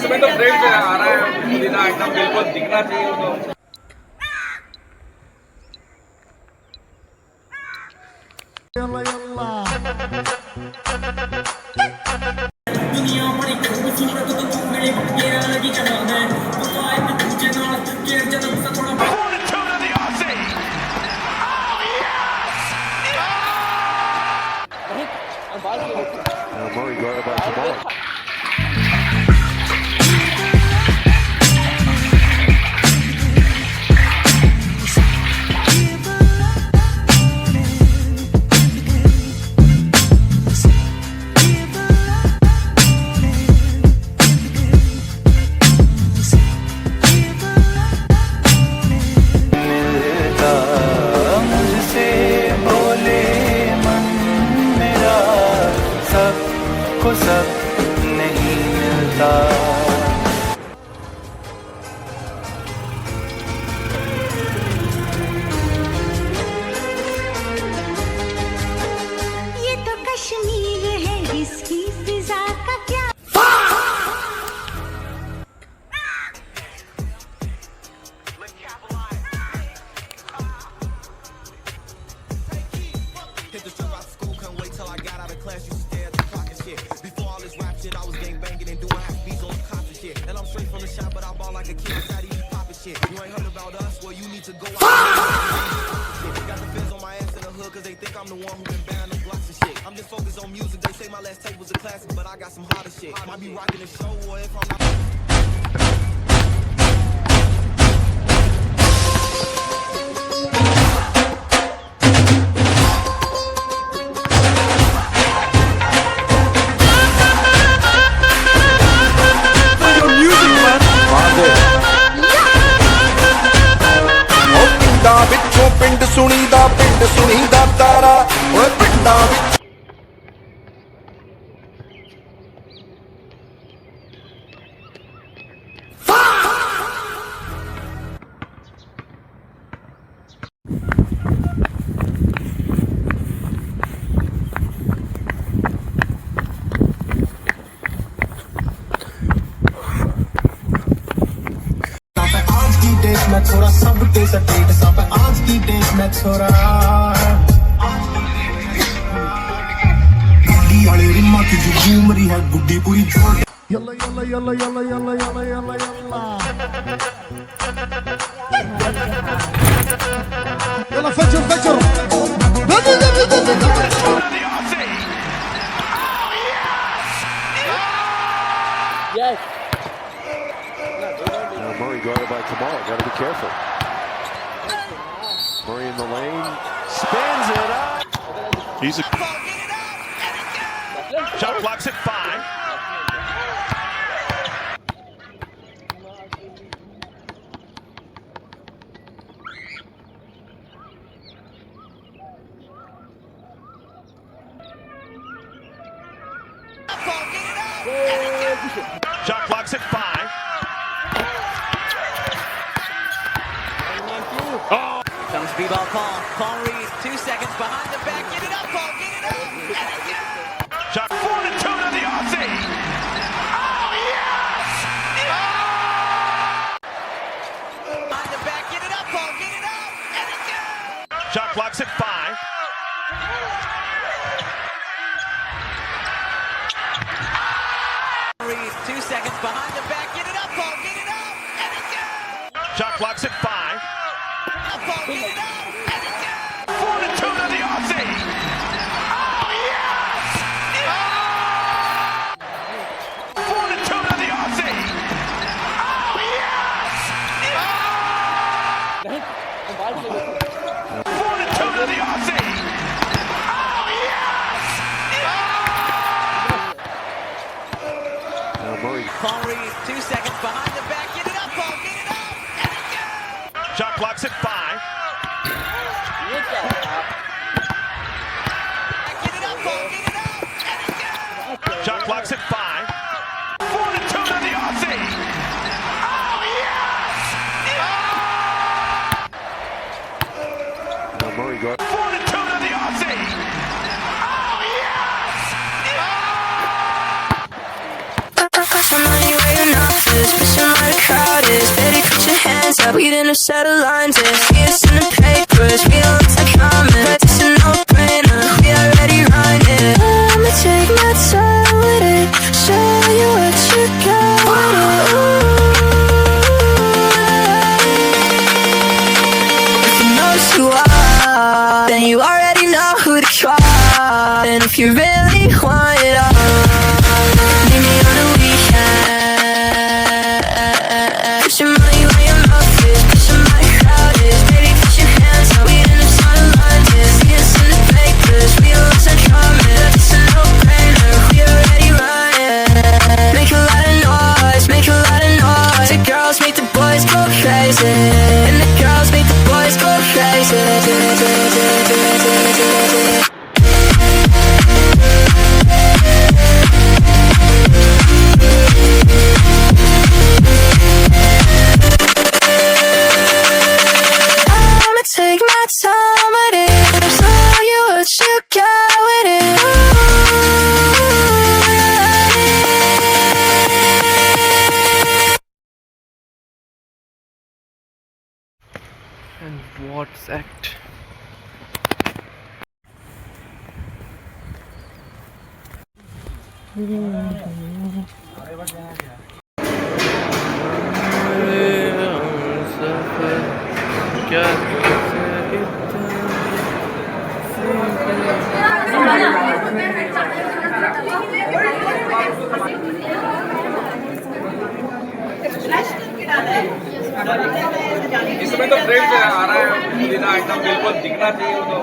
समय तो ट्रेंड पे आ रहा है पुदीना एकदम बिल्कुल दिखना चाहिए तो। दुनिया बड़ी खूबसूरत तो तू मेरे तेरा लगी जवान है तो आए मैं तुझे नाल के जन्म से थोड़ा Murray guarded by Jamal. सब नहीं मिलता। ये तो कश्मीर है, इसकी फिजा का क्या I was gang banging and doing half beats on the cops and shit. And I'm straight from the shop, but I ball like a kid, not even popping shit. You ain't heard about us? Well, you need to go out. Got the feds on my ass in the hood, cause they think I'm the one who been buying the blocks and shit. I'm just focused on music. They say my last tape was a classic, but I got some hotter shit. Might be rocking the show, or if I'm not. ਵਿੱਚੋਂ ਪਿੰਡ ਸੁਣੀਦਾ ਤਾਰਾ ਓਏ ਪਿੰਡਾਂ ਵਿੱਚ मैं थोड़ा सब test date सब आज की डेट में थोड़ा गुड्डी वाले रिम्मा की जो घूम रही है गुड्डी पूरी जोर Yalla Yalla Yalla Yalla Yalla Yalla Yalla Yalla Yalla फजर फजर Yes. Murray guarded by Jamal. Got to be careful. Murray in the lane, spins it up. He's a shot clock's at 5. Shot clock's at 5. Oh! Comes B-ball Paul. Paul Reed, 2 seconds behind the back. Get it up, Paul. Get it up. Shot 4-2 to the Aussie. Oh, yes! Oh! Behind the back. Get it up, Paul. Get it up. And it's good. Shot clock's at 5. Reed, 2 seconds behind the back. Get it up, Paul. Get it up. And it's good. Shot clock's at 5. Paul, get it up. And it's good. 4-2 to the Aussie. Oh, yes! Oh! 4-2 to the Aussie. Oh, yes! Oh! 4-2 to the Aussie. Oh, yes! Oh! Murray. Paul Reed, 2 seconds behind the back. Get it up, Paul. Get it up. And it's good. Shot clock's at 5. Get it up, Paul. Get it up. And it's good. Shot clock's at 5. 4-2 to the Aussie. Oh, yes! Oh! Murray guarded. 4-2 to the Aussie. Oh, yes! Oh! Some money waiting up. We didn't settle lines, yeah. See us in the papers, we don't look like common, but it's a no-brainer, we already run it. I'ma take my time with it, show you what you got with it. If you know who you are, then you already know who to try. And if you really want it all, meet me on the weekend. Put your money where your mouth is, put your money crowd is. Baby, put your hands up, we in the sun lines, yeah. See us in the papers, we don't look like common, it's a no-brainer, we already run it. Make a lot of noise, make a lot of noise. The girls make the boys go crazy, and the girls make the boys go crazy. I'ma take my time with it, show you what you got with it. And what's act? इसमें तो bread से आ रहा है पुदीना एकदम बिल्कुल दिखना चाहिए वो तो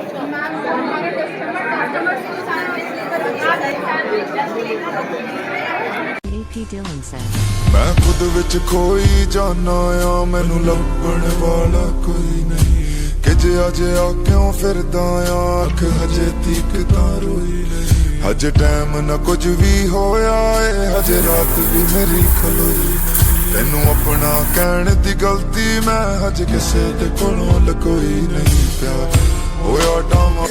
AP Dylan said. ਮੈਂ ਖੁਦ ਵਿੱਚ ਖੋਈ ਜਾਨਾ ਆ ਮੈਨੂੰ ਲੱਭਣ ਵਾਲਾ ਕੋਈ ਨਹੀਂ ਕਿ ਜੇ ਅਜੇ ਆ ਕਿਉਂ ਫਿਰਦਾ ਆ ਅੱਖ ਹਜੇ ਤੀਕ ਤਾਂ ਰੋਈ ਨਹੀਂ ਹਜੇ ਟਾਈਮ ਨਾ ਕੁਝ ਵੀ ਹੋਇਆ ਏ ਹਜੇ ਰਾਤ ਵੀ ਮੇਰੀ ਖਲੋਈ ਨਹੀਂ ਤੈਨੂੰ ਆਪਣਾ ਕਹਿਣ ਦੀ ਗਲਤੀ ਮੈਂ ਹਜੇ ਕਿਸੇ ਦੇ ਕੋਲੋਂ ਲਕੋਈ ਨਹੀਂ ਪਿਆਰ ਹੋਇਆ ਡਾਮਾ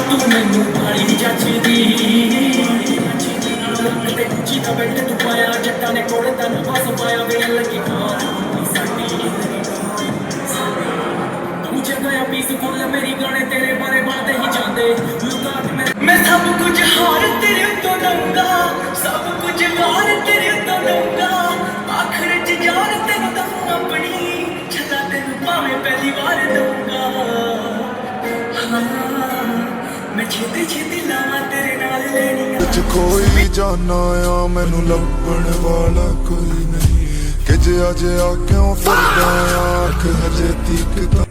ਤੂੰ ਮੈਨੂੰ ਭਾਲੀ ਜੱਜਦੀ ਤੇ ਉੱਚੀ ਦਾ ਬੈਠ ਤੂੰ ਪਾਇਆ ਜੱਟਾਂ ਨੇ ਕੋੜੇ ਤੈਨੂੰ ਬਸ ਪਾਇਆ ਵੇ ਲੱਗੀ ਖਾਨ ਸਾਡੀ ਤੂੰ ਜਗ੍ਹਾ ਪੀਸ ਕੋਲ ਮੇਰੀ ਗਾਣੇ ਤੇਰੇ ਬਾਰੇ ਬਾਤੇ ਹੀ ਜਾਂਦੇ ਲੁਕਾ ਕੇ ਮੈਂ ਸਭ ਕੁਝ ਹਾਰ ਤੇਰੇ ਉੱਤੋਂ ਦਊਂਗਾ ਸਭ ਕੁਝ ਵਾਰ ਤੇਰੇ ਉੱਤੋਂ ਦਊਂਗਾ ਆਖਰ ਚ ਜਾਨ ਤੈਨੂੰ ਦਊਂ ਆਪਣੀ ਛੱਲਾ ਤੈਨੂੰ ਭਾਵੇਂ ਪਹਿਲੀ ਵਾਰ ਦਊਂਗਾ ਮੈਂ ਛੇਤੀ ਛੇਤੀ ਲਾਵਾਂ ਤੇਰੇ ਨਾਲ ਲੈਣੀਆਂ ਵਿੱਚ ਖੋਈ ਜਾਨਾ ਆ ਮੈਨੂੰ ਲੱਭਣ ਵਾਲਾ ਕੋਈ ਨਹੀਂ ਕਿ ਜੇ ਅਜੇ ਆ ਕਿਉਂ ਫਿਰਦਾ ਆ ਅੱਖ ਹਜੇ ਤੀਕ ਤਾਂ